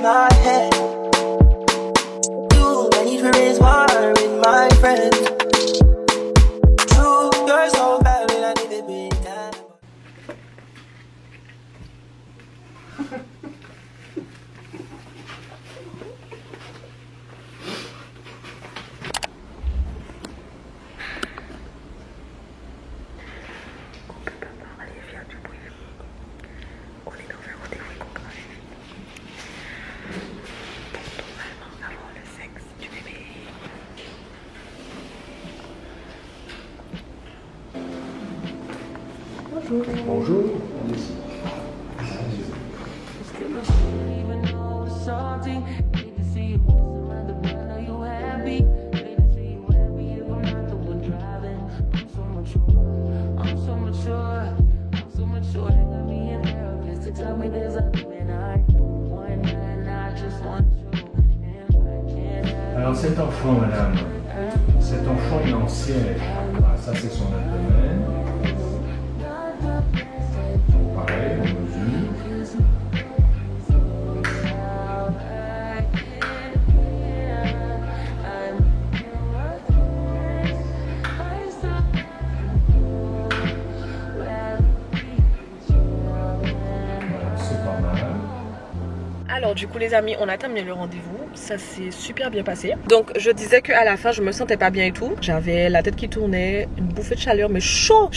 my head. You, I need to raise water with my friends. True, you're so bad and I need to be down. Bonjour. Alors cet enfant, madame, cet enfant il est en siège. Voilà, ça c'est son abdomen. Pareil, on mesure. Voilà, c'est pas mal. Alors du coup les amis, on a terminé le rendez-vous, ça s'est super bien passé. Donc je disais qu'à la fin je me sentais pas bien et tout. J'avais la tête qui tournait, une bouffée de chaleur mais chaud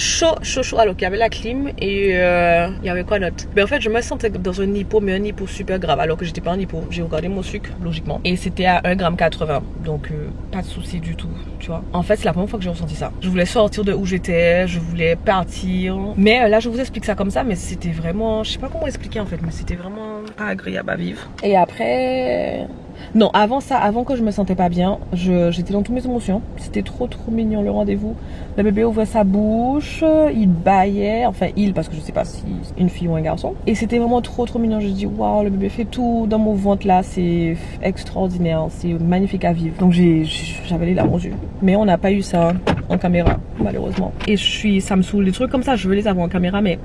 alors qu'il y avait la clim et il y avait quoi d'autre. Mais en fait je me sentais dans un hypo, mais un hypo super grave alors que j'étais pas en hypo. J'ai regardé mon sucre logiquement et c'était à 1,80 g, donc pas de souci du tout, tu vois. En fait c'est la première fois que j'ai ressenti ça. Je voulais sortir de où j'étais, je voulais partir, mais là je vous explique ça comme ça, mais c'était vraiment, je sais pas comment expliquer en fait, mais c'était vraiment pas agréable à vivre. Et après, non, avant ça, avant que je me sentais pas bien, j'étais dans toutes mes émotions. C'était trop mignon le rendez-vous. Le bébé ouvrait sa bouche, il bâillait, enfin il, parce que je sais pas si une fille ou un garçon. Et c'était vraiment trop mignon. Je dis waouh, le bébé fait tout dans mon ventre là, c'est extraordinaire, c'est magnifique à vivre. Donc j'avais les larmes aux yeux. Mais on n'a pas eu ça en caméra, malheureusement. Et ça me saoule, des trucs comme ça, je veux les avoir en caméra, mais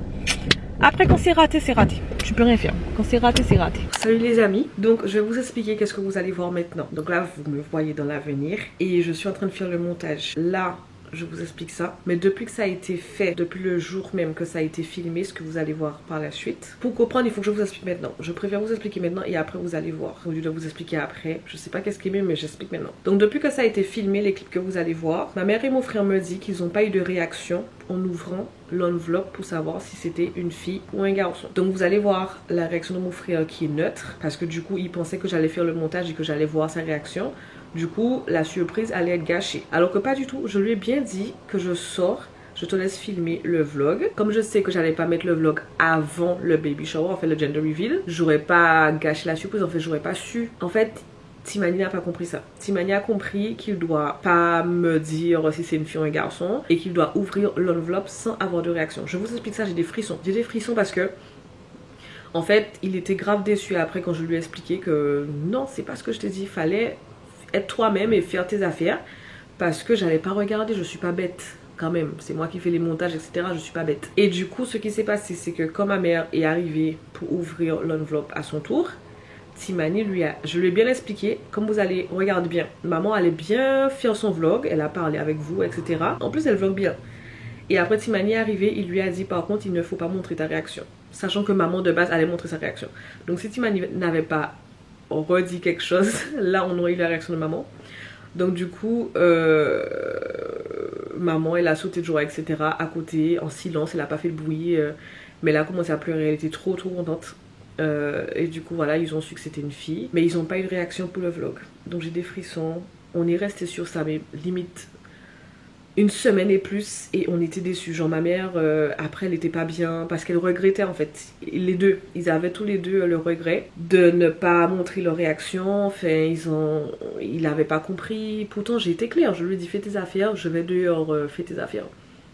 après quand c'est raté, c'est raté. Tu peux rien faire. Quand c'est raté, c'est raté. Salut les amis. Donc je vais vous expliquer qu'est-ce que vous allez voir maintenant. Donc là vous me voyez dans l'avenir et je suis en train de faire le montage. Là je vous explique ça. Mais depuis que ça a été fait, depuis le jour même que ça a été filmé, ce que vous allez voir par la suite. Pour comprendre, il faut que je vous explique maintenant. Je préfère vous expliquer maintenant et après vous allez voir. Au lieu de vous expliquer après. Je sais pas qu'est-ce qui est mieux, mais j'explique maintenant. Donc depuis que ça a été filmé, les clips que vous allez voir, ma mère et mon frère me disent qu'ils n'ont pas eu de réaction en ouvrant l'enveloppe pour savoir si c'était une fille ou un garçon. Donc vous allez voir la réaction de mon frère qui est neutre. Parce que du coup, il pensait que j'allais faire le montage et que j'allais voir sa réaction. Du coup, la surprise allait être gâchée. Alors que pas du tout. Je lui ai bien dit que je sors, je te laisse filmer le vlog. Comme je sais que j'allais pas mettre le vlog avant le baby shower, en fait le gender reveal, j'aurais pas gâché la surprise, en fait j'aurais pas su. En fait, Timani n'a pas compris ça. Timani a compris qu'il doit pas me dire si c'est une fille ou un garçon et qu'il doit ouvrir l'enveloppe sans avoir de réaction. Je vous explique ça, j'ai des frissons. J'ai des frissons parce que en fait, il était grave déçu après quand je lui ai expliqué que non, c'est pas ce que je t'ai dit, il fallait être toi-même et faire tes affaires parce que j'allais pas regarder, je suis pas bête quand même, c'est moi qui fais les montages etc, je suis pas bête. Et du coup ce qui s'est passé c'est que quand ma mère est arrivée pour ouvrir l'enveloppe à son tour, Timani je lui ai bien expliqué, comme vous allez, regarde bien, maman allait bien faire son vlog, elle a parlé avec vous etc, en plus elle vlog bien. Et après Timani est arrivé, il lui a dit par contre il ne faut pas montrer ta réaction, sachant que maman de base allait montrer sa réaction. Donc si Timani n'avait pas redit quelque chose, là on aurait eu la réaction de maman. Donc du coup maman elle a sauté de joie etc à côté en silence, elle a pas fait de bruit mais elle a commencé à pleurer, elle était trop contente et du coup voilà, ils ont su que c'était une fille mais ils n'ont pas eu de réaction pour le vlog. Donc j'ai des frissons, on est resté sur ça mais limite une semaine et plus et on était déçus. Genre ma mère après elle était pas bien parce qu'elle regrettait en fait, les deux ils avaient tous les deux le regret de ne pas montrer leur réaction. Enfin ils n'avaient pas compris, pourtant j'ai été claire, je lui ai dit fais tes affaires, je vais dehors, fais tes affaires,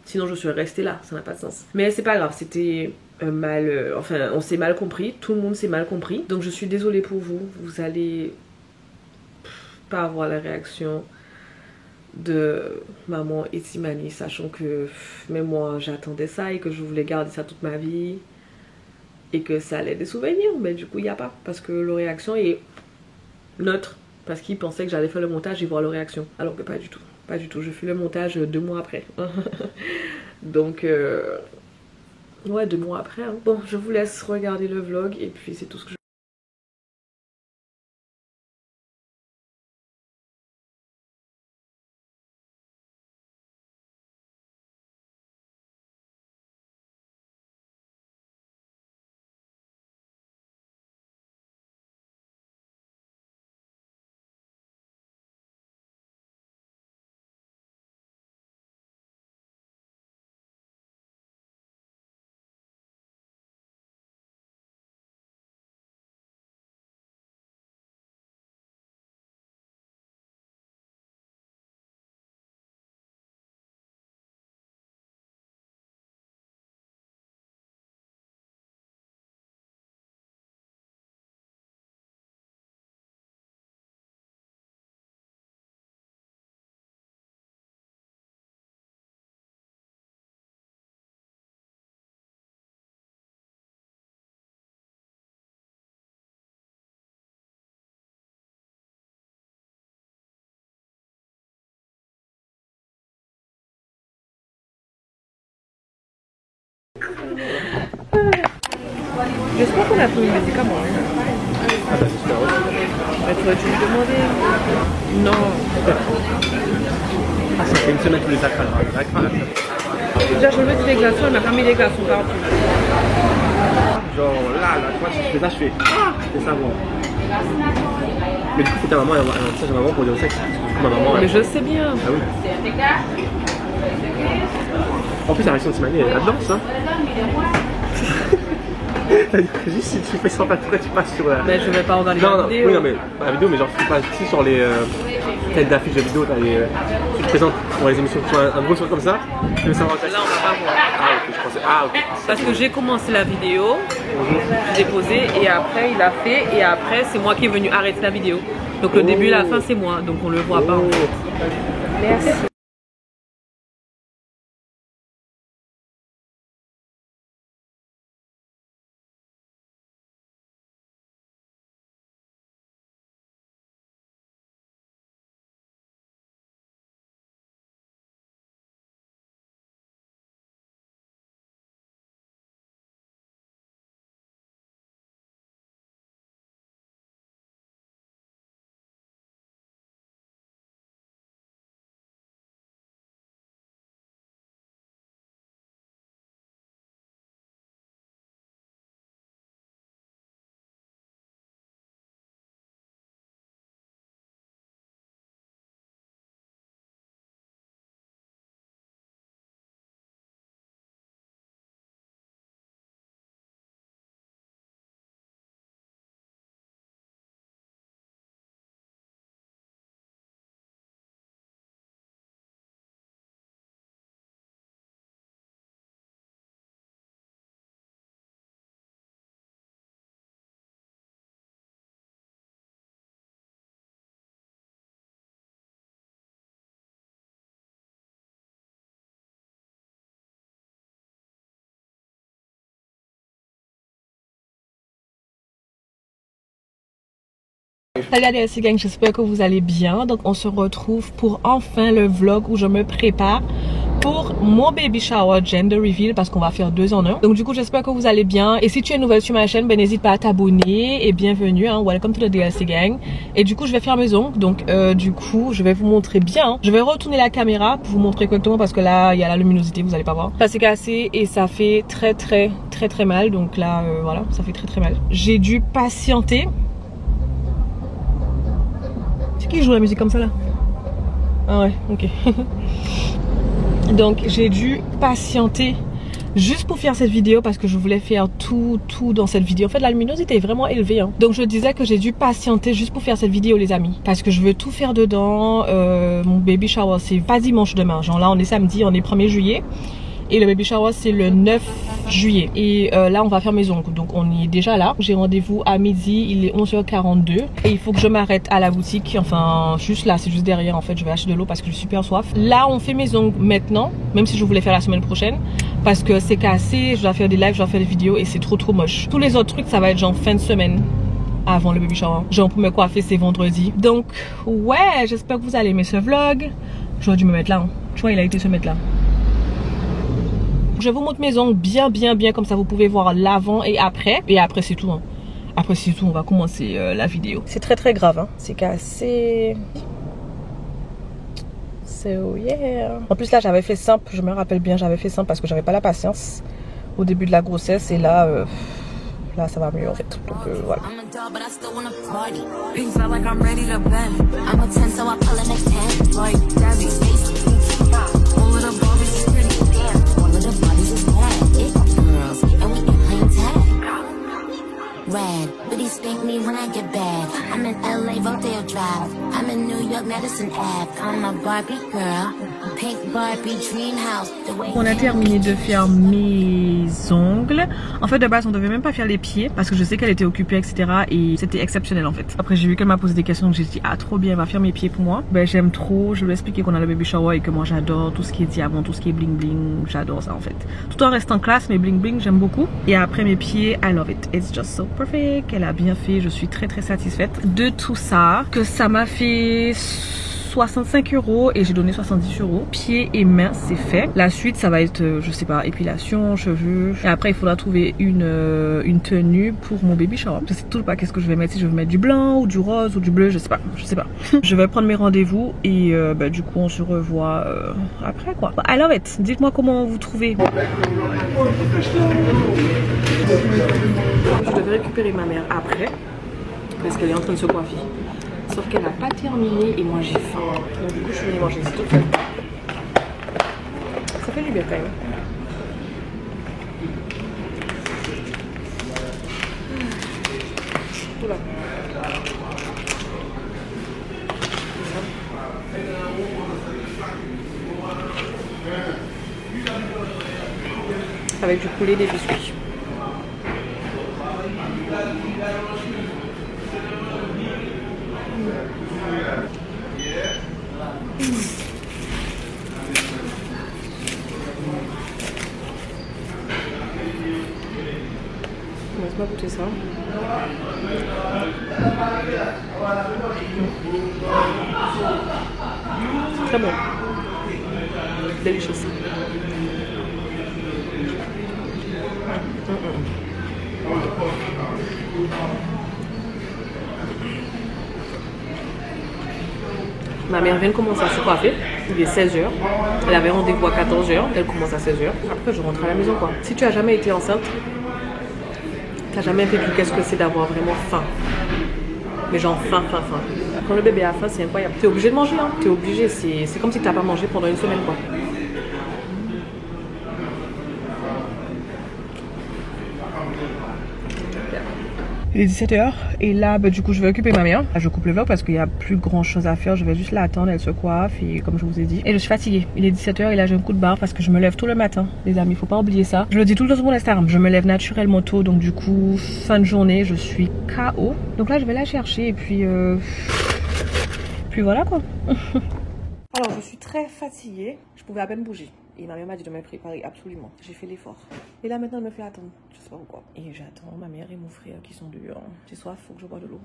sinon je serais restée là, ça n'a pas de sens. Mais c'est pas grave, c'était enfin on s'est mal compris, tout le monde s'est mal compris, donc je suis désolée pour vous, vous allez pas avoir la réaction de maman et Timani, sachant que même moi j'attendais ça et que je voulais garder ça toute ma vie. et que ça allait des souvenirs, mais du coup il n'y a pas, parce que le réaction est neutre, parce qu'il pensait que j'allais faire le montage et voir le réaction, alors que pas du tout, pas du tout. Je fais le montage 2 mois après. Donc ouais, 2 mois après hein. Bon, je vous laisse regarder le vlog et puis c'est tout ce que je... J'espère qu'on a pris le médicament. Ah bah c'est super, ouais. Mais faudrait-tu lui demander? Non. Ah, ça fait une semaine tous les acras. Déjà, je veux des glaçons, elle m'a pas mis des glaçons partout. Genre là, toi tu fais ça, je fais ah, c'est ça bon. Mais du coup, faut ta maman, elle a un message à maman pour dire au sexe. Parce que du coup, ma maman. Mais je sais bien. Ah oui. En plus, la réaction de Simani, elle danse, hein. Juste si tu fais ça, pourquoi tu passes sur la... Mais je vais pas regarder non, la non, vidéo. oui, non, mais la vidéo, mais genre tu passes ici sur les têtes d'affiches de vidéo, tu te présentes pour les émissions, tu vois un gros truc comme ça, tu veux savoir... Là, on va pas voir. Ah ok, je pensais... Ah ok. Parce que j'ai commencé la vidéo, j'ai posé et après il a fait et après c'est moi qui est venu arrêter la vidéo. Donc le début et la fin c'est moi, donc on le voit pas. Merci. Salut la DLC gang, j'espère que vous allez bien. Donc on se retrouve pour enfin le vlog où je me prépare pour mon baby shower gender reveal parce qu'on va faire 2 en 1. Donc du coup j'espère que vous allez bien et si tu es nouvelle sur ma chaîne, ben n'hésite pas à t'abonner et bienvenue hein, welcome to the DLC gang. Et du coup je vais faire mes ongles, donc du coup je vais vous montrer bien. Je vais retourner la caméra pour vous montrer correctement parce que là il y a la luminosité, vous allez pas voir. Ça s'est cassé et ça fait très mal, donc là voilà, ça fait très mal. J'ai dû patienter. C'est qui joue la musique comme ça là? Ah ouais, ok. Donc j'ai dû patienter juste pour faire cette vidéo parce que je voulais faire tout dans cette vidéo. En fait la luminosité est vraiment élevée hein. Donc je disais que j'ai dû patienter juste pour faire cette vidéo les amis, parce que je veux tout faire dedans. Mon baby shower c'est pas dimanche demain, genre là on est samedi, on est 1er juillet. Et le baby shower c'est le 9 juillet. Et là on va faire mes ongles. Donc on est déjà là. J'ai rendez-vous à midi, il est 11h42. Et il faut que je m'arrête à la boutique. Enfin juste là, c'est juste derrière en fait. Je vais acheter de l'eau parce que j'ai super soif. Là on fait mes ongles maintenant. Même si je voulais faire la semaine prochaine. Parce que c'est cassé, je dois faire des lives, je dois faire des vidéos et c'est trop moche. Tous les autres trucs ça va être genre fin de semaine. Avant le baby shower. Genre pour me coiffer c'est vendredi. Donc ouais, j'espère que vous allez aimer ce vlog. J'aurais dû me mettre là. Hein. Tu vois, il a été se mettre là. Je vous montre mes ongles bien comme ça vous pouvez voir l'avant et après. Et après c'est tout. Hein. Après c'est tout, on va commencer la vidéo. C'est très grave. Hein. C'est cassé. So yeah. En plus là j'avais fait simple, je me rappelle bien, j'avais fait simple parce que j'avais pas la patience au début de la grossesse et là... Là, ça va mieux en fait. Donc voilà. Red, but he spank me when I get bad. I'm in LA, Rodeo Drive. I'm in New York, Madison Ave. I'm a Barbie girl, pink Barbie dream house. On a terminé de faire mes ongles. En fait de base on devait même pas faire les pieds parce que je sais qu'elle était occupée etc. Et c'était exceptionnel en fait. Après j'ai vu qu'elle m'a posé des questions donc j'ai dit ah trop bien, elle va faire mes pieds pour moi. Ben j'aime trop, je lui ai expliqué qu'on a le baby shower et que moi j'adore tout ce qui est diamant, tout ce qui est bling bling. J'adore ça en fait. Tout en restant classe mais bling bling j'aime beaucoup. Et après mes pieds, I love it. It's just so perfect. Elle a bien fait, je suis très satisfaite de tout ça. Que ça m'a fait 65 € et j'ai donné 70 €. Pieds et mains c'est fait. La suite ça va être je sais pas, épilation, cheveux. Et après il faudra trouver une tenue pour mon baby shower. Je sais toujours pas qu'est-ce que je vais mettre, si je vais mettre du blanc ou du rose ou du bleu, je sais pas. Je vais prendre mes rendez-vous et bah, du coup on se revoit après quoi. I love it. Dites-moi comment vous trouvez. Je devais récupérer ma mère après parce qu'elle est en train de se coiffer. Sauf qu'elle n'a pas terminé et moi j'ai faim. Donc du coup je suis venue manger ici toute seule. Ça fait du bien quand même. Oula. Avec du poulet, des biscuits. Laisse-moi goûter ça. C'est très bon. Délicieux. Ma mère vient de commencer à se coiffer. Il est 16 h. Elle avait rendez-vous à 14 h. Elle commence à 16 h. Après, je rentre à la maison quoi. Si tu as jamais été enceinte, t'as jamais vécu qu'est-ce que c'est d'avoir vraiment faim. Mais genre faim. Quand le bébé a faim, c'est incroyable. T'es obligé de manger, hein. T'es obligé. C'est comme si t'as pas mangé pendant une semaine quoi. Il est 17 h et là bah, du coup je vais occuper ma mère. Je coupe le vlog parce qu'il n'y a plus grand chose à faire. Je vais juste l'attendre, elle se coiffe et comme je vous ai dit. Et je suis fatiguée. Il est 17 h et là j'ai un coup de barre parce que je me lève tôt le matin. Les amis, faut pas oublier ça. Je le dis tout le temps sur mon Instagram. Je me lève naturellement tôt donc du coup fin de journée je suis KO. Donc là je vais la chercher et puis voilà quoi. Alors je suis très fatiguée. Je pouvais à peine bouger. Et ma mère m'a dit de me préparer absolument. J'ai fait l'effort. Et là maintenant elle me fait attendre. Je sais pas pourquoi. Et j'attends ma mère et mon frère qui sont dehors. J'ai soif, faut que je bois de l'eau.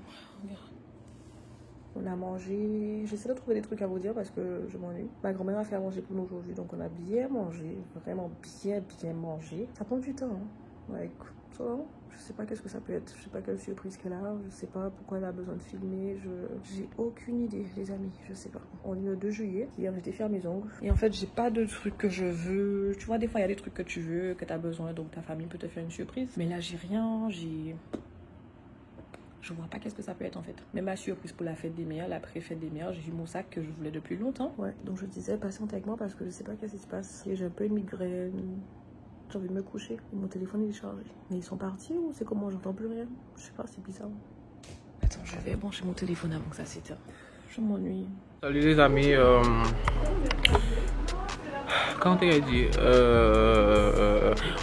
On a mangé. J'essaie de trouver des trucs à vous dire parce que je m'ennuie. Ma grand-mère a fait à manger pour nous aujourd'hui. Donc on a bien mangé. Vraiment bien mangé. Ça prend du temps. Hein. Ouais, ça va. Je sais pas qu'est-ce que ça peut être. Je sais pas quelle surprise qu'elle a. Je sais pas pourquoi elle a besoin de filmer. J'ai aucune idée, les amis. Je sais pas. On est le 2 juillet. Hier, j'étais faire mes ongles. Et en fait, j'ai pas de trucs que je veux. Tu vois, des fois, il y a des trucs que tu veux, que tu as besoin. Donc, ta famille peut te faire une surprise. Mais là, j'ai rien. Je vois pas qu'est-ce que ça peut être en fait. Même ma surprise pour la fête des mères, la pré-fête des mères, j'ai eu mon sac que je voulais depuis longtemps. Ouais, donc je disais, patiente avec moi parce que je sais pas qu'est-ce qui se passe. J'ai un peu une migraine. J'ai envie de me coucher. Mon téléphone il est chargé. Mais ils sont partis ou c'est comment? J'entends plus rien. Je sais pas, c'est bizarre. Attends, je vais brancher mon téléphone avant que ça s'éteint. Je m'ennuie. Salut les amis. Quand tu as dit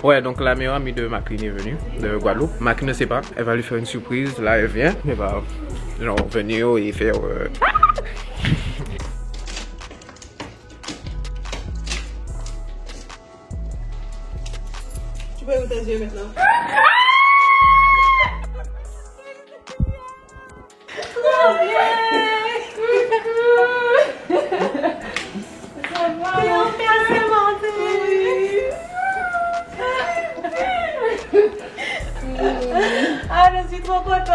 ouais, donc la meilleure amie de Macline est venue de Guadeloupe. Macline ne sait pas, elle va lui faire une surprise. Là, elle vient, elle va genre venir et faire. Tu peux ouvrir tes yeux maintenant. Ah, je suis trop contente.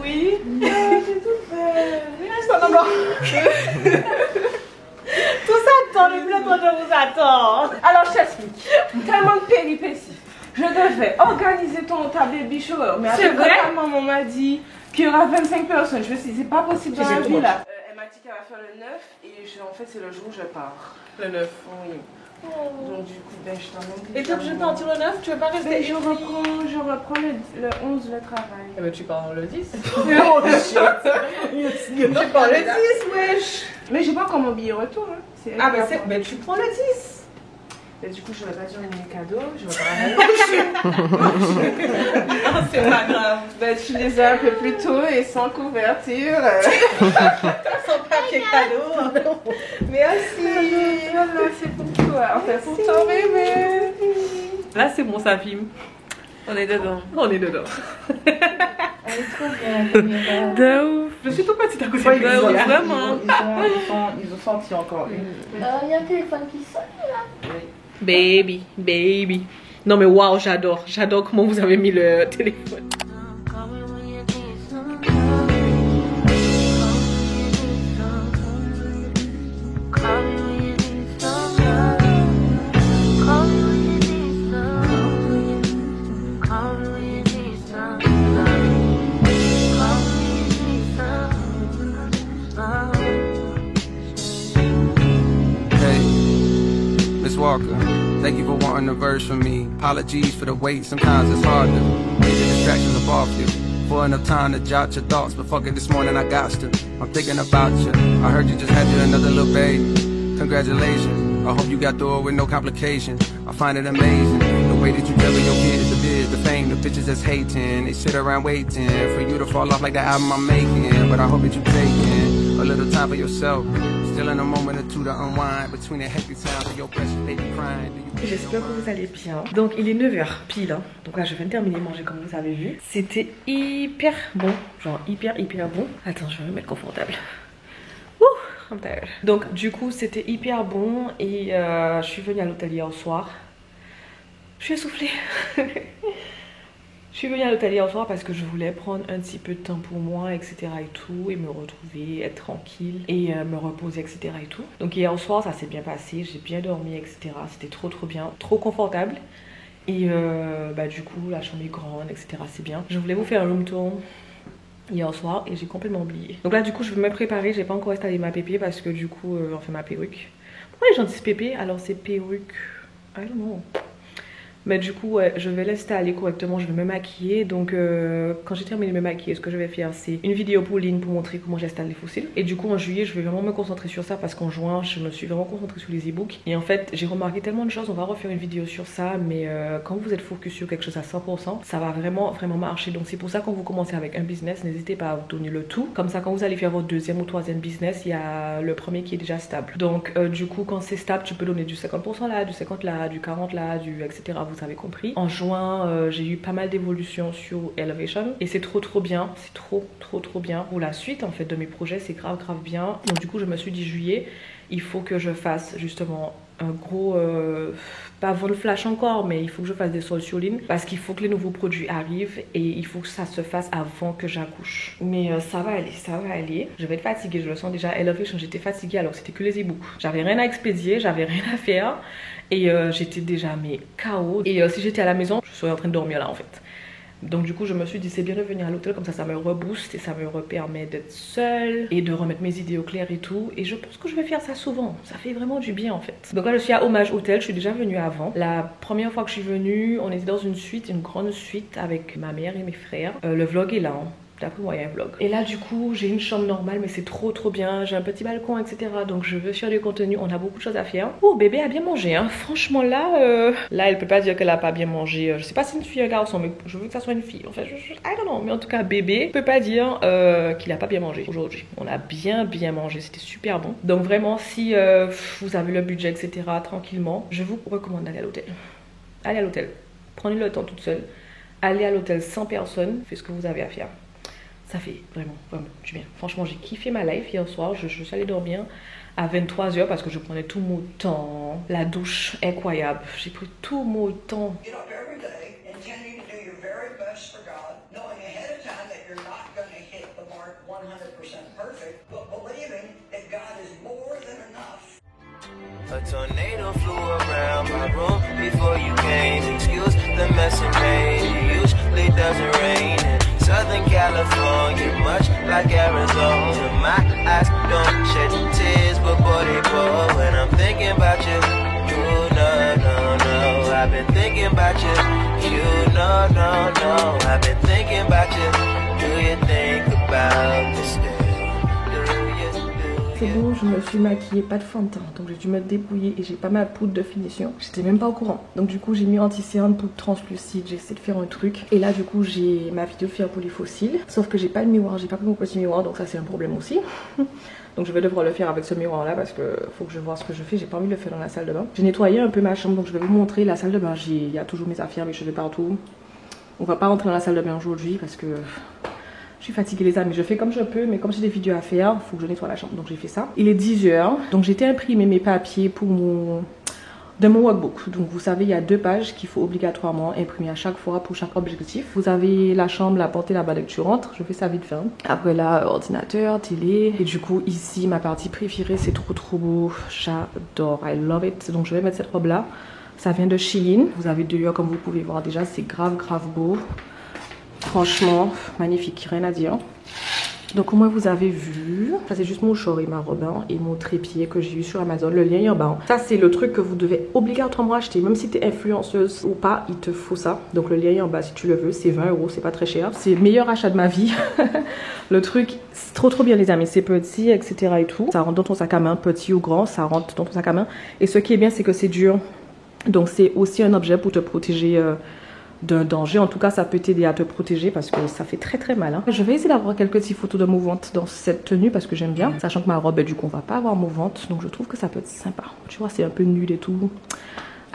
Oui. Je suis toute belle. Tout s'attend, le peloton de vous attend. Alors, je t'explique. Tellement de péripéties. Je devais organiser ta baby shower, mais C'est après, vrai? quand maman m'a dit qu'il y aura 25 personnes, je me suis dit, c'est pas possible dans la vie là. Elle m'a dit qu'elle va faire le 9 et en fait, c'est le jour où je pars. Le 9. Oui. Donc, du coup, ben, je t'en Et toi, je partir le 9, tu veux pas rester ben, je reprends le 11 le travail. Eh ben, tu pars le 10. Tu pars le 10, wesh. Mais j'ai pas encore mon billet retour. Hein. Ah, mais tu prends le 10. Et du coup, je vais pas dire mes cadeaux. Je vais pas Non, c'est pas grave. ben, tu les as un peu plus tôt et sans couverture. Sans papier cadeau. Merci. Voilà, c'est pour toi. Enfin, pour ton bébé. Là, c'est bon, ça filme. On est dedans. On est dedans. Elle est trop bien. De ouf. Je suis tout petite à côté de Ils ont- toi. Vraiment. Ils ont sorti encore une. Il y a un téléphone qui sonne là. Baby, baby. Non, mais waouh, j'adore. J'adore comment vous avez mis le téléphone. Miss Walker, thank you for wanting a verse from me. Apologies for the wait, sometimes it's hard to get the distractions up off you. For enough time to jot your thoughts, but fuck it, this morning I got to. I'm thinking about you. I heard you just had you another little baby. Congratulations, I hope you got through it with no complications. I find it amazing, the way that you juggle your kids, the biz, the fame, the bitches that's hating. They sit around waiting for you to fall off like the album I'm making. But I hope that you taking a little time for yourself. Still in a moment or two to unwind between the hectic sounds of your precious baby crying. J'espère que vous allez bien. Donc il est 9h pile. Hein. Donc là je viens de terminer de manger comme vous avez vu. C'était hyper bon. Genre hyper bon. Attends, je vais me mettre confortable. Ouh, I'm tired. Donc du coup c'était hyper bon. Et je suis venue à l'hôtel hier soir. Je suis essoufflée. Je suis venue à l'hôtel hier soir parce que je voulais prendre un petit peu de temps pour moi, etc. et tout, et me retrouver, être tranquille et me reposer, etc. et tout. Donc hier soir, ça s'est bien passé, j'ai bien dormi, etc. C'était trop bien, trop confortable. Et bah, du coup, la chambre est grande, etc. C'est bien. Je voulais vous faire un room tour hier soir et j'ai complètement oublié. Donc là, du coup, je vais me préparer. J'ai pas encore installé ma pépé parce que du coup, on fait ma perruque. Pourquoi les gens disent pépé alors c'est perruque? I don't know. Mais du coup, ouais, je vais l'installer correctement, je vais me maquiller. Donc, quand j'ai terminé de me maquiller, ce que je vais faire, c'est une vidéo pour Line pour montrer comment j'installe les fossiles. Et du coup, en juillet, je vais vraiment me concentrer sur ça parce qu'en juin, je me suis vraiment concentrée sur les e-books. Et en fait, j'ai remarqué tellement de choses. On va refaire une vidéo sur ça. Mais quand vous êtes focus sur quelque chose à 100%, ça va vraiment marcher. Donc, c'est pour ça, quand vous commencez avec un business, n'hésitez pas à vous donner le tout. Comme ça, quand vous allez faire votre deuxième ou troisième business, il y a le premier qui est déjà stable. Donc, du coup, quand c'est stable, tu peux donner du 50% là, du 50 là, du 40 là, du etc. Vous avez compris. En juin, j'ai eu pas mal d'évolutions sur Elevation et c'est trop bien. C'est trop bien pour la suite en fait de mes projets. C'est grave bien. Donc du coup, je me suis dit juillet, il faut que je fasse justement un gros pas avant le flash encore, mais il faut que je fasse des soldes sur Line parce qu'il faut que les nouveaux produits arrivent et il faut que ça se fasse avant que j'accouche. Mais ça va aller. Je vais être fatiguée, je le sens déjà. Elevation, j'étais fatiguée alors c'était que les e-books. J'avais rien à expédier, j'avais rien à faire et j'étais déjà mais KO. Et si j'étais à la maison, je serais en train de dormir là en fait. Donc du coup je me suis dit c'est bien de venir à l'hôtel, comme ça me rebooste et ça me permet d'être seule et de remettre mes idées au clair et tout. Et je pense que je vais faire ça souvent, ça fait vraiment du bien en fait. Donc là je suis à Hommage Hôtel, je suis déjà venue avant. La première fois que je suis venue, on était dans une suite, une grande suite avec ma mère et mes frères. Le vlog est là, hein. D'après moi, il y a un vlog. Et là, du coup, j'ai une chambre normale, mais c'est trop bien. J'ai un petit balcon, etc. Donc, je veux faire du contenu. On a beaucoup de choses à faire. Oh, bébé a bien mangé, hein. Franchement, là, elle peut pas dire qu'elle a pas bien mangé. Je sais pas si c'est une fille ou un garçon, mais je veux que ça soit une fille. Enfin, I don't know. Mais en tout cas, bébé peut pas dire qu'il a pas bien mangé aujourd'hui. On a bien mangé. C'était super bon. Donc, vraiment, si vous avez le budget, etc., tranquillement, je vous recommande d'aller à l'hôtel. Allez à l'hôtel. Prenez le temps toute seule. Allez à l'hôtel sans personne. Faites ce que vous avez à faire. Ça fait vraiment du bien. Franchement, j'ai kiffé ma life hier soir. Je suis allée dormir à 23 h parce que je prenais tout mon temps. La douche, incroyable. J'ai pris tout mon temps. A tornado flew around my room before you came. Excuse the mess it made. It usually doesn't rain in Southern California, much like Arizona. My eyes don't shed tears, but boy they pour when I'm thinking about you. You no. I've been thinking about you. You no. I've been thinking about you. Do you think about me still? C'est bon, je me suis maquillée, pas de fond de teint, donc j'ai dû me débrouiller et j'ai pas ma poudre de finition. J'étais même pas au courant. Donc du coup j'ai mis anti-cerne, poudre translucide, j'ai essayé de faire un truc. Et là du coup j'ai ma vidéo faire pour les fossiles. Sauf que j'ai pas de miroir, j'ai pas pris mon petit miroir, donc ça c'est un problème aussi. Donc je vais devoir le faire avec ce miroir là parce que faut que je vois ce que je fais. J'ai pas envie de le faire dans la salle de bain. J'ai nettoyé un peu ma chambre, donc je vais vous montrer la salle de bain. Il y a toujours mes affaires, mes cheveux partout. On va pas rentrer dans la salle de bain aujourd'hui parce que je suis fatiguée les amis, je fais comme je peux, mais comme j'ai des vidéos à faire, il faut que je nettoie la chambre, donc j'ai fait ça. Il est 10 h, donc j'ai été imprimer mes papiers pour mon workbook. Donc vous savez, il y a 2 pages qu'il faut obligatoirement imprimer à chaque fois pour chaque objectif. Vous avez la chambre, la porte et là-bas dès que tu rentres, je fais ça vite fait. Après là, ordinateur, télé, et du coup ici, ma partie préférée, c'est trop beau, j'adore, I love it. Donc je vais mettre cette robe là, ça vient de Shein. Vous avez dehors comme vous pouvez voir déjà, c'est grave beau. Franchement, magnifique, rien à dire. Donc au moins vous avez vu, ça c'est juste mon short et ma robe hein, et mon trépied que j'ai eu sur Amazon, le lien est en bas. Ça c'est le truc que vous devez obligatoirement acheter, même si tu es influenceuse ou pas, il te faut ça. Donc le lien est en bas si tu le veux, c'est 20 €, c'est pas très cher. C'est le meilleur achat de ma vie. Le truc, c'est trop bien les amis, c'est petit, etc. et tout. Ça rentre dans ton sac à main, petit ou grand, ça rentre dans ton sac à main. Et ce qui est bien c'est que c'est dur, donc c'est aussi un objet pour te protéger d'un danger. En tout cas ça peut t'aider à te protéger parce que ça fait très mal hein. Je vais essayer d'avoir quelques petites photos de mouvantes dans cette tenue parce que j'aime bien, sachant que ma robe du coup on va pas avoir mouvante, donc je trouve que ça peut être sympa. Tu vois, c'est un peu nude et tout.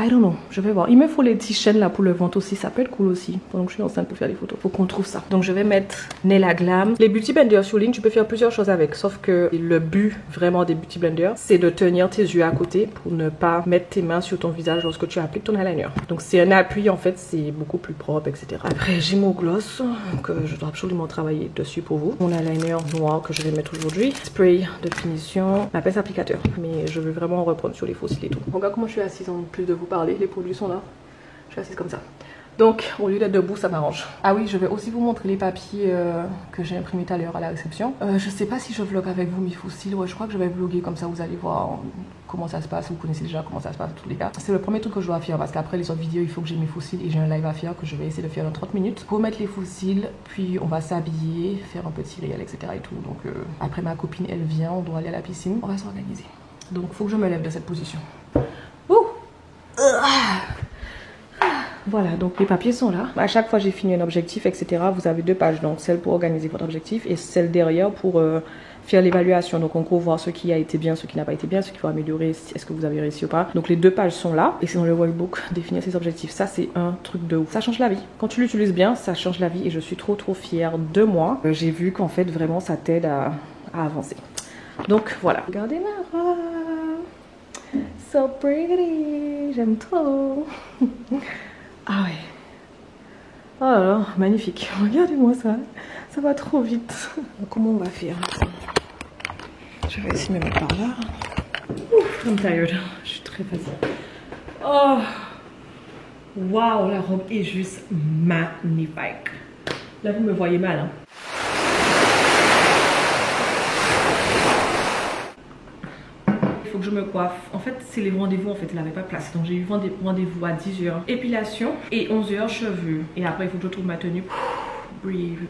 I don't know, je vais voir. Il me faut les petits chaînes là pour le ventre aussi, ça peut être cool aussi. Pendant que je suis enceinte pour faire les photos, faut qu'on trouve ça. Donc je vais mettre Nella Glam. Les beauty blenders sur ligne, tu peux faire plusieurs choses avec. Sauf que le but vraiment des beauty blenders, c'est de tenir tes yeux à côté pour ne pas mettre tes mains sur ton visage lorsque tu appliques ton eyeliner. Donc c'est un appui en fait, c'est beaucoup plus propre, etc. Après j'ai mon gloss que je dois absolument travailler dessus pour vous. Mon eyeliner noir que je vais mettre aujourd'hui. Spray de finition, ma pince applicateur. Mais je veux vraiment reprendre sur les fossiles et tout. Regarde comment je suis assise en plus de vous parler, les produits sont là, je suis assise comme ça. Donc au lieu d'être debout ça m'arrange. Ah oui, je vais aussi vous montrer les papiers que j'ai imprimés tout à l'heure à la réception. Je sais pas si je vlog avec vous mes fossiles, ouais je crois que je vais vlogger comme ça, vous allez voir comment ça se passe, vous connaissez déjà comment ça se passe dans tous les cas. C'est le premier truc que je dois faire parce qu'après les autres vidéos il faut que j'ai mes fossiles et j'ai un live à faire que je vais essayer de faire dans 30 minutes. Pour mettre les fossiles, puis on va s'habiller, faire un petit réel etc et tout. Donc après ma copine elle vient, on doit aller à la piscine, on va s'organiser. Donc faut que je me lève de cette position. Voilà, donc les papiers sont là. À chaque fois j'ai fini un objectif, etc. Vous avez 2 pages, donc celle pour organiser votre objectif et celle derrière pour faire l'évaluation. Donc en gros voir ce qui a été bien, ce qui n'a pas été bien, ce qu'il faut améliorer, est-ce que vous avez réussi ou pas. Donc les 2 pages sont là et c'est dans le workbook, définir ses objectifs. Ça c'est un truc de ouf. Ça change la vie. Quand tu l'utilises bien, ça change la vie et je suis trop fière de moi. J'ai vu qu'en fait vraiment ça t'aide à avancer. Donc voilà. Regardez ma robe. So pretty, j'aime trop. Ah ouais. Oh là là, magnifique. Regardez-moi ça. Ça va trop vite. Comment on va faire? Je vais essayer de me mettre par là. Ouf, I'm tired. Je suis très fatiguée. Oh. Waouh, la robe est juste magnifique. Là, vous me voyez mal. Hein. Il faut que je me coiffe. En fait, c'est les rendez-vous. En fait, il n'avait pas de place. Donc, j'ai eu rendez-vous à 10 h. Épilation et 11 h cheveux. Et après, il faut que je trouve ma tenue. Breathe.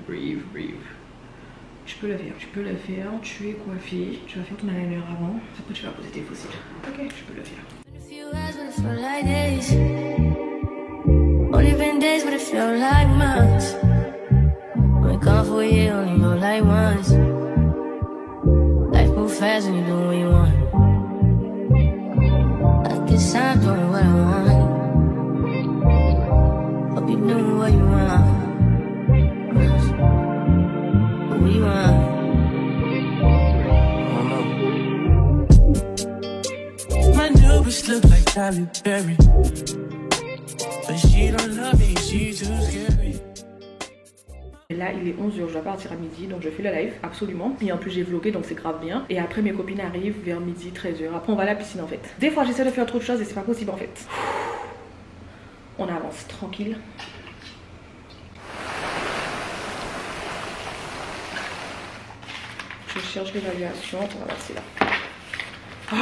tu peux le faire. Tu peux le faire, tu es coiffée, tu vas faire ton eyeliner avant, après tu vas poser tes fossiles. Ok, tu peux le faire. Only been days, but it felt like months. We gone for a year, only know like once. Life move fast when you do what you want. I guess I'm doing what I want. Hope you doing what you want. What you want? My new bitch look like Tyler Perry. But she don't love me, she too scary. Et là il est 11h, je dois partir à midi, donc je fais le live, absolument. Et en plus j'ai vlogué, donc c'est grave bien. Et après mes copines arrivent vers midi, 13h. Après on va à la piscine en fait. Des fois j'essaie de faire trop de choses et c'est pas possible en fait. On avance tranquille. Je cherche l'évaluation, voilà c'est là. Oh,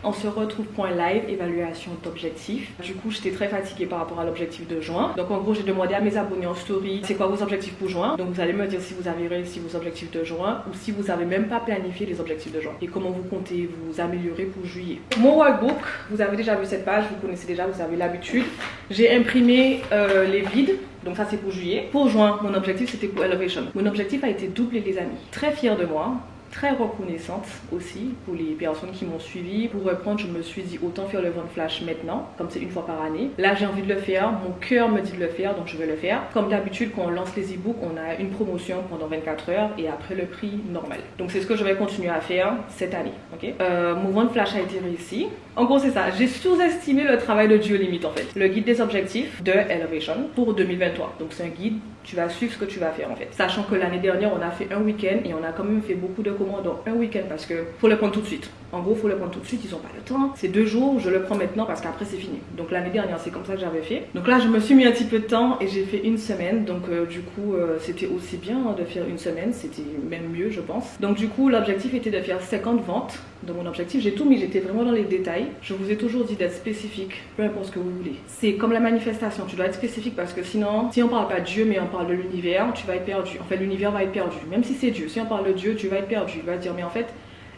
on se retrouve point live, évaluation d'objectifs. Du coup, j'étais très fatiguée par rapport à l'objectif de juin. Donc en gros, j'ai demandé à mes abonnés en story, c'est quoi vos objectifs pour juin? Donc vous allez me dire si vous avez réussi vos objectifs de juin ou si vous n'avez même pas planifié les objectifs de juin. Et comment vous comptez vous améliorer pour juillet. Mon workbook, vous avez déjà vu cette page, vous connaissez déjà, vous avez l'habitude. J'ai imprimé les vides. Donc ça c'est pour juillet. Pour juin, mon objectif c'était pour Elevation. Mon objectif a été doublé les amis. Très fière de moi. Très reconnaissante aussi pour les personnes qui m'ont suivi. Pour reprendre, je me suis dit autant faire le vent flash maintenant, comme c'est une fois par année. Là, j'ai envie de le faire, mon cœur me dit de le faire, donc je vais le faire. Comme d'habitude, quand on lance les e-books, on a une promotion pendant 24 heures et après le prix normal. Donc c'est ce que je vais continuer à faire cette année. Okay, mon vent flash a été réussi. En gros, c'est ça. J'ai sous-estimé le travail de Duo Limit en fait. Le guide des objectifs de Elevation pour 2023. Donc c'est un guide, tu vas suivre ce que tu vas faire en fait. Sachant que l'année dernière, on a fait un week-end et on a quand même fait beaucoup de commandes dans un week-end parce que faut le prendre tout de suite. En gros, faut le prendre tout de suite, ils ont pas le temps. C'est 2 jours, je le prends maintenant parce qu'après c'est fini. Donc l'année dernière, c'est comme ça que j'avais fait. Donc là, je me suis mis un petit peu de temps et j'ai fait une semaine. Donc du coup, c'était aussi bien de faire une semaine. C'était même mieux, je pense. Donc du coup, l'objectif était de faire 50 ventes. Dans mon objectif, j'ai tout mis, j'étais vraiment dans les détails. Je vous ai toujours dit d'être spécifique, peu importe ce que vous voulez. C'est comme la manifestation, tu dois être spécifique parce que sinon, si on parle pas de Dieu, mais on parle de l'univers, tu vas être perdu. En fait, l'univers va être perdu. Même si c'est Dieu, si on parle de Dieu, tu vas être perdu. Tu vas te dire, mais en fait,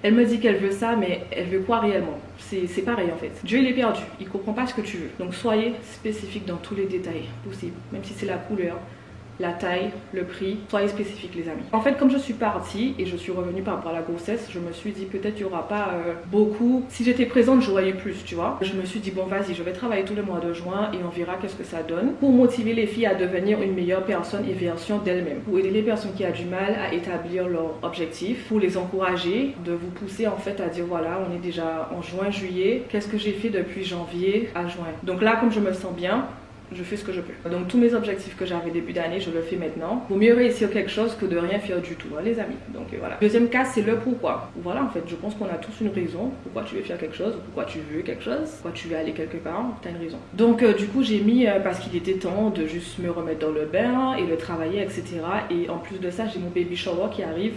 elle me dit qu'elle veut ça, mais elle veut quoi réellement? C'est pareil en fait. Dieu, il est perdu, il comprend pas ce que tu veux. Donc soyez spécifique dans tous les détails possibles, même si c'est la couleur, la taille, le prix, soyez spécifiques les amis. En fait, comme je suis partie et je suis revenue par rapport à la grossesse, je me suis dit peut-être il n'y aura pas beaucoup. Si j'étais présente, j'aurais eu plus, tu vois. Je me suis dit bon vas-y, je vais travailler tout le mois de juin et on verra qu'est-ce que ça donne pour motiver les filles à devenir une meilleure personne et version d'elles-mêmes. Pour aider les personnes qui ont du mal à établir leurs objectifs, pour les encourager, de vous pousser en fait à dire voilà, on est déjà en juin, juillet, qu'est-ce que j'ai fait depuis janvier à juin. Donc là, comme je me sens bien, je fais ce que je peux. Donc tous mes objectifs que j'avais début d'année, je le fais maintenant. Vaut mieux réussir quelque chose que de rien faire du tout, hein, les amis. Donc voilà. Deuxième cas, c'est le pourquoi. Voilà, en fait, je pense qu'on a tous une raison. Pourquoi tu veux faire quelque chose, pourquoi tu veux quelque chose, pourquoi tu veux aller quelque part, tu as une raison. Donc du coup, j'ai mis, parce qu'il était temps de juste me remettre dans le bain et le travailler, etc. Et en plus de ça, j'ai mon baby shower qui arrive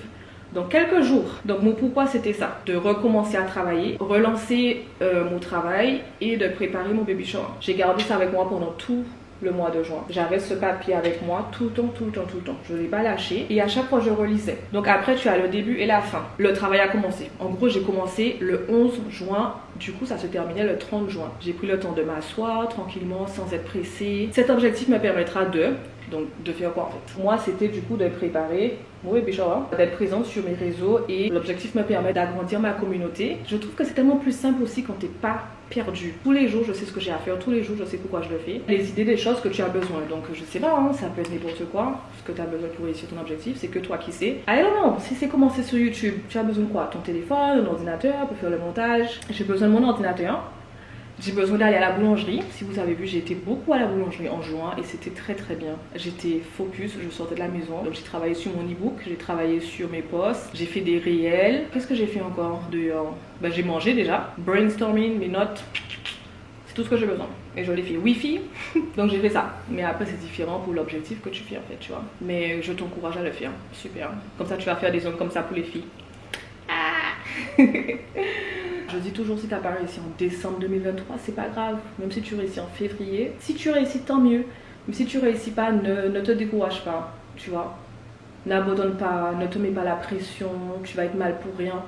dans quelques jours. Donc mon pourquoi c'était ça, de recommencer à travailler, relancer mon travail et de préparer mon baby shower. J'ai gardé ça avec moi pendant tout le mois de juin. J'avais ce papier avec moi tout le temps, tout le temps, tout le temps. Je ne l'ai pas lâché et à chaque fois je relisais. Donc après tu as le début et la fin. Le travail a commencé. En gros j'ai commencé le 11 juin. Du coup ça se terminait le 30 juin. J'ai pris le temps de m'asseoir tranquillement sans être pressée. Cet objectif me permettra de faire quoi en fait? Moi c'était du coup de préparer mon baby shower, d'être présente sur mes réseaux et l'objectif me permet d'agrandir ma communauté. Je trouve que c'est tellement plus simple aussi quand t'es pas perdu. Tous les jours je sais ce que j'ai à faire, tous les jours je sais pourquoi je le fais. Les idées des choses que tu as besoin, donc je sais pas, hein, ça peut être n'importe quoi. Ce que tu as besoin pour réussir ton objectif, c'est que toi qui sais. I don't know, si c'est commencé sur YouTube, tu as besoin de quoi? Ton téléphone, un ordinateur pour faire le montage. J'ai besoin de mon ordinateur. J'ai besoin d'aller à la boulangerie. Si vous avez vu, j'ai été beaucoup à la boulangerie en juin et c'était très très bien. J'étais focus, je sortais de la maison. Donc j'ai travaillé sur mon e-book, j'ai travaillé sur mes posts, j'ai fait des réels. Qu'est-ce que j'ai fait encore dehors? J'ai mangé déjà. Brainstorming, mes notes. C'est tout ce que j'ai besoin. Et je l'ai fait Wi-Fi. Donc j'ai fait ça. Mais après c'est différent pour l'objectif que tu fais en fait, tu vois. Mais je t'encourage à le faire. Super. Comme ça tu vas faire des zones comme ça pour les filles. Ah. Je dis toujours, si tu n'as pas réussi en décembre 2023, c'est pas grave. Même si tu réussis en février. Si tu réussis, tant mieux. Mais si tu réussis pas, ne te décourage pas. Tu vois. N'abandonne pas, ne te mets pas la pression, tu vas être mal pour rien.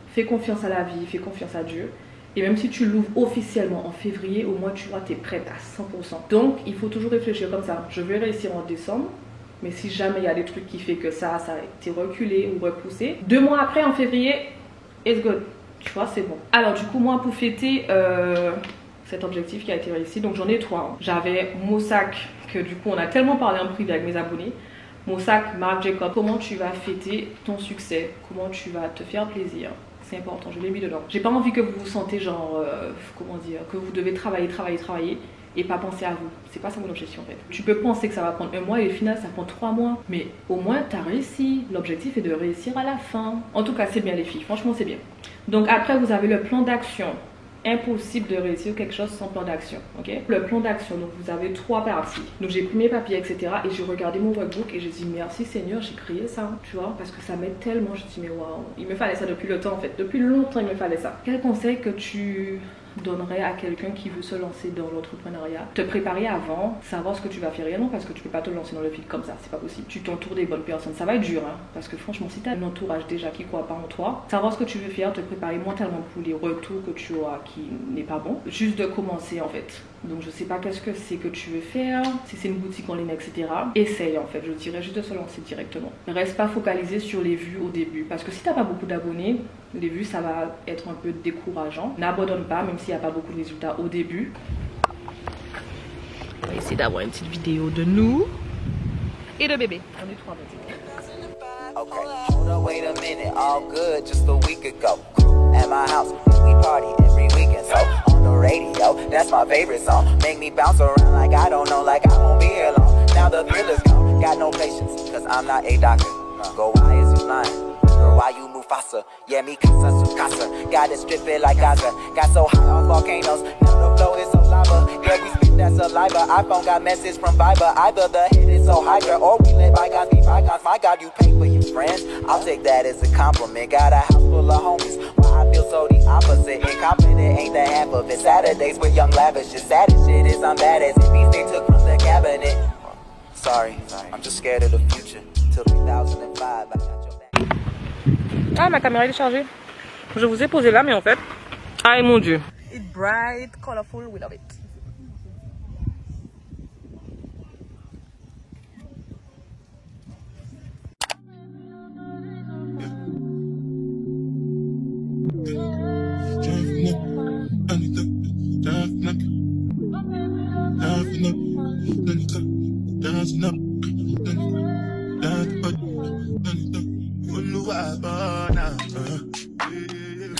Fais confiance à la vie, fais confiance à Dieu. Et même si tu l'ouvres officiellement en février, au moins tu vois, tu es prête à 100%. Donc, il faut toujours réfléchir comme ça. Je vais réussir en décembre, mais si jamais il y a des trucs qui font que ça a été reculé ou repoussé, 2 mois après, en février, it's good. Tu vois, c'est bon. Alors, du coup, moi, pour fêter cet objectif qui a été réussi, donc j'en ai 3. Hein. J'avais Mossack, que du coup, on a tellement parlé en privé avec mes abonnés. Mossack, Marc Jacob, comment tu vas fêter ton succès? Comment tu vas te faire plaisir? C'est important, je l'ai mis dedans. J'ai pas envie que vous vous sentez genre, comment dire, que vous devez travailler et pas penser à vous. C'est pas ça mon objectif en fait. Tu peux penser que ça va prendre 1 mois et au final ça prend 3 mois. Mais au moins tu as réussi. L'objectif est de réussir à la fin. En tout cas c'est bien les filles, franchement c'est bien. Donc après vous avez le plan d'action. Impossible de réussir quelque chose sans plan d'action, ok? Le plan d'action, donc vous avez 3 parties. Donc j'ai pris mes papiers, etc. Et j'ai regardé mon workbook et j'ai dit merci Seigneur, j'ai créé ça, tu vois? Parce que ça m'aide tellement, je dis mais waouh, il me fallait ça depuis le temps en fait. Depuis longtemps il me fallait ça. Quel conseil que tu donnerais à quelqu'un qui veut se lancer dans l'entrepreneuriat? Te préparer avant, savoir ce que tu vas faire réellement, parce que tu peux pas te lancer dans le vide comme ça, c'est pas possible. Tu t'entoures des bonnes personnes, ça va être dur, hein, parce que franchement si tu as un entourage déjà qui croit pas en toi, savoir ce que tu veux faire, te préparer mentalement pour les retours que tu auras qui n'est pas bon, juste de commencer en fait. Donc je sais pas qu'est-ce que c'est que tu veux faire, si c'est une boutique en ligne, etc. Essaye en fait, je dirais juste de se lancer directement. Ne reste pas focalisé sur les vues au début, parce que si t'as pas beaucoup d'abonnés, les vues ça va être un peu décourageant. N'abandonne pas, même s'il n'y a pas beaucoup de résultats au début. On va essayer d'avoir une petite vidéo de nous et de bébé. On est 3 Okay, hold up, wait a minute, all good just a week ago. At my house, we party every weekend, so on the radio, that's my favorite song. Make me bounce around like I don't know, like I won't be here long. Now the thrill is gone, got no patience, cause I'm not a doctor. Go, why is you lying? Girl, why you move faster? Yeah, me casa su casa, got it stripping like Gaza. Got so high on volcanoes, now the flow is so lava. Yeah, we spit that saliva, iPhone got message from Viber. Either the head is so hydra, or we let bygones be bygones. My God, you pay for your friends, I'll take that as a compliment. Got a house full of homies, why I feel so the opposite. Incompetent ain't the half of it. Saturdays with young lavish, just sad as shit is I'm bad as hippies they took from the cabinet. Sorry, I'm just scared of the future. Till 2005, I got your back. Ah, ma caméra est chargée. Je vous ai posé là, mais en fait, ah mon Dieu. It's bright, colorful, we love it.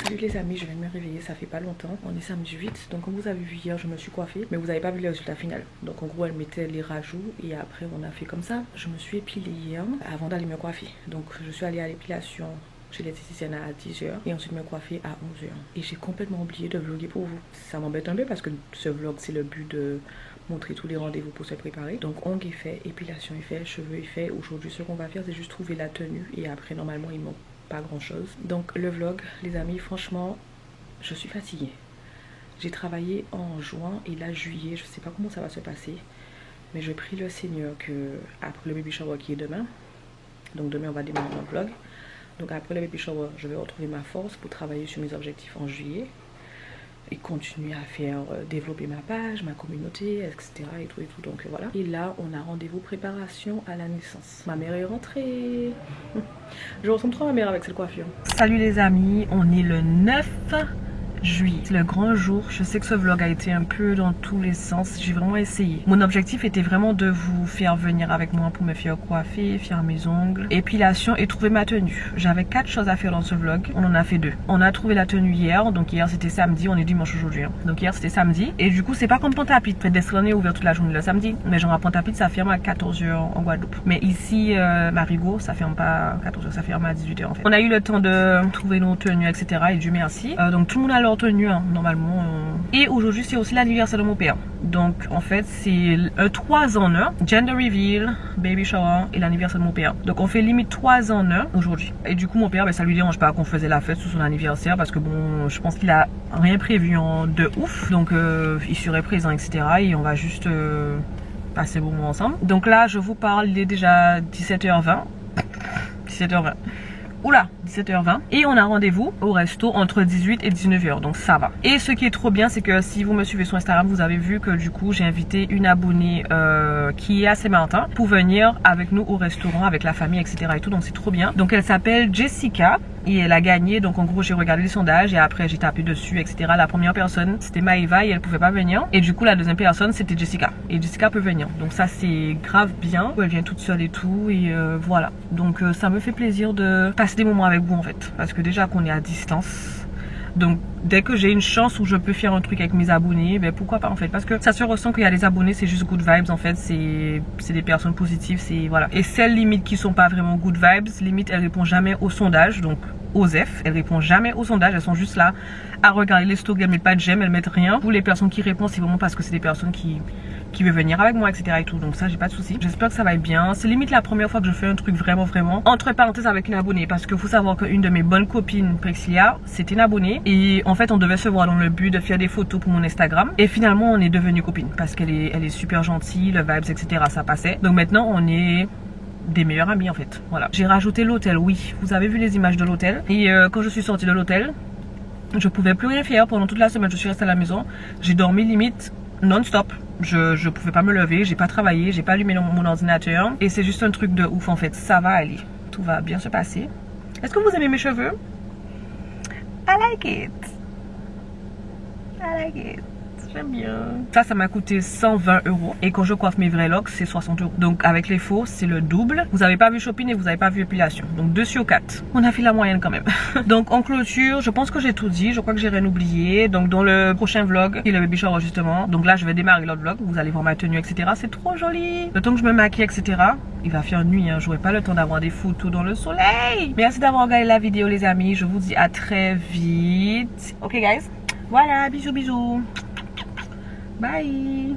Salut les amis, je viens de me réveiller, ça fait pas longtemps, on est samedi 8, donc comme vous avez vu hier je me suis coiffée, mais vous n'avez pas vu le résultat final. Donc en gros elle mettait les rajouts et après on a fait comme ça. Je me suis épilée hier avant d'aller me coiffer, donc je suis allée à l'épilation chez l'esthéticienne à 10h et ensuite me coiffer à 11h. Et j'ai complètement oublié de vlogger pour vous. Ça m'embête un peu parce que ce vlog c'est le but de montrer tous les rendez-vous pour se préparer. Donc ongles est fait, épilation est fait, cheveux est fait. Aujourd'hui ce qu'on va faire c'est juste trouver la tenue et après normalement il manque pas grand chose. Donc le vlog les amis, franchement je suis fatiguée. J'ai travaillé en juin et là juillet, je sais pas comment ça va se passer, mais je prie le Seigneur que après le baby shower qui est demain, donc demain on va démarrer mon vlog, donc après le baby shower je vais retrouver ma force pour travailler sur mes objectifs en juillet et continuer à faire développer ma page, ma communauté, etc. et tout. Donc voilà. Et là, on a rendez-vous préparation à la naissance. Ma mère est rentrée. Je ressemble trop à ma mère avec cette coiffure. Salut les amis, on est le 9 juillet. C'est le grand jour. Je sais que ce vlog a été un peu dans tous les sens. J'ai vraiment essayé. Mon objectif était vraiment de vous faire venir avec moi pour me faire coiffer, faire mes ongles, épilation et trouver ma tenue. J'avais 4 choses à faire dans ce vlog. On en a fait 2. On a trouvé la tenue hier. Donc hier c'était samedi. On est dimanche aujourd'hui. Hein. Donc hier c'était samedi. Et du coup c'est pas comme Pointe-à-Pitre. Pédestrian est ouvert toute la journée le samedi. Mais genre à Pointe-à-Pitre ça ferme à 14h en Guadeloupe. Mais ici Marigot ça ferme pas à 14h. Ça ferme à 18h en fait. On a eu le temps de trouver nos tenues etc. Et Dieu merci. Donc tout le monde a leur tenue hein, normalement. Et aujourd'hui c'est aussi l'anniversaire de mon père. Donc en fait c'est 3 en 1. Gender reveal, baby shower et l'anniversaire de mon père. Donc on fait limite 3 en 1 aujourd'hui. Et du coup mon père ça lui dérange pas qu'on faisait la fête sous son anniversaire parce que bon je pense qu'il a rien prévu de ouf. Donc il serait présent etc. Et on va juste passer bon moment ensemble. Donc là je vous parle, il est déjà 17h20. 17h20. Oula, 17h20. Et on a rendez-vous au resto entre 18 et 19h, donc ça va. Et ce qui est trop bien, c'est que si vous me suivez sur Instagram, vous avez vu que du coup, j'ai invité une abonnée qui est à Saint-Martin pour venir avec nous au restaurant, avec la famille, etc. et tout, donc c'est trop bien. Donc elle s'appelle Jessica et elle a gagné, donc en gros, j'ai regardé les sondages et après j'ai tapé dessus, etc. La première personne, c'était Maëva et elle pouvait pas venir. Et du coup, la deuxième personne, c'était Jessica. Et Jessica peut venir. Donc ça, c'est grave bien. Elle vient toute seule et tout, et voilà. Donc ça me fait plaisir de passer des moments avec vous en fait, parce que déjà qu'on est à distance, donc dès que j'ai une chance où je peux faire un truc avec mes abonnés, ben pourquoi pas en fait, parce que ça se ressent qu'il y a des abonnés, c'est juste good vibes en fait, c'est des personnes positives, c'est voilà. Et celles limite qui sont pas vraiment good vibes, limite elles répondent jamais au sondage, donc OSEF, elles répondent jamais au sondage, elles sont juste là à regarder les stories, elles mettent pas de j'aime, elles mettent rien. Pour les personnes qui répondent, c'est vraiment parce que c'est des personnes qui veulent venir avec moi, etc. et tout, donc ça j'ai pas de souci. J'espère que ça va être bien. C'est limite la première fois que je fais un truc vraiment entre parenthèses avec une abonnée, parce qu'il faut savoir qu'une de mes bonnes copines Prexilia, c'était une abonnée et en fait on devait se voir dans le but de faire des photos pour mon Instagram et finalement on est devenus copines parce qu'elle est super gentille, le vibes, etc. ça passait. Donc maintenant on est des meilleurs amis en fait, voilà. J'ai rajouté l'hôtel, oui, vous avez vu les images de l'hôtel et quand je suis sortie de l'hôtel, je pouvais plus rien faire pendant toute la semaine. Je suis restée à la maison, j'ai dormi limite non-stop. Je pouvais pas me lever, j'ai pas travaillé, j'ai pas allumé mon ordinateur et c'est juste un truc de ouf en fait. Ça va aller, tout va bien se passer. Est-ce que vous aimez mes cheveux? I like it. I like it. J'aime bien. Ça m'a coûté 120 € et quand je coiffe mes vrais locks c'est 60 €. Donc avec les faux c'est le double. Vous avez pas vu shopping et vous avez pas vu épilation. Donc 2 sur 4. On a fait la moyenne quand même. Donc en clôture, je pense que j'ai tout dit. Je crois que j'ai rien oublié. Donc dans le prochain vlog, il y a le baby shower justement. Donc là je vais démarrer l'autre vlog. Vous allez voir ma tenue, etc. C'est trop joli. Le temps que je me maquille, etc. Il va faire nuit, hein. J'aurai pas le temps d'avoir des photos dans le soleil. Merci d'avoir regardé la vidéo les amis. Je vous dis à très vite. Ok guys. Voilà, bisous bisous. Bye.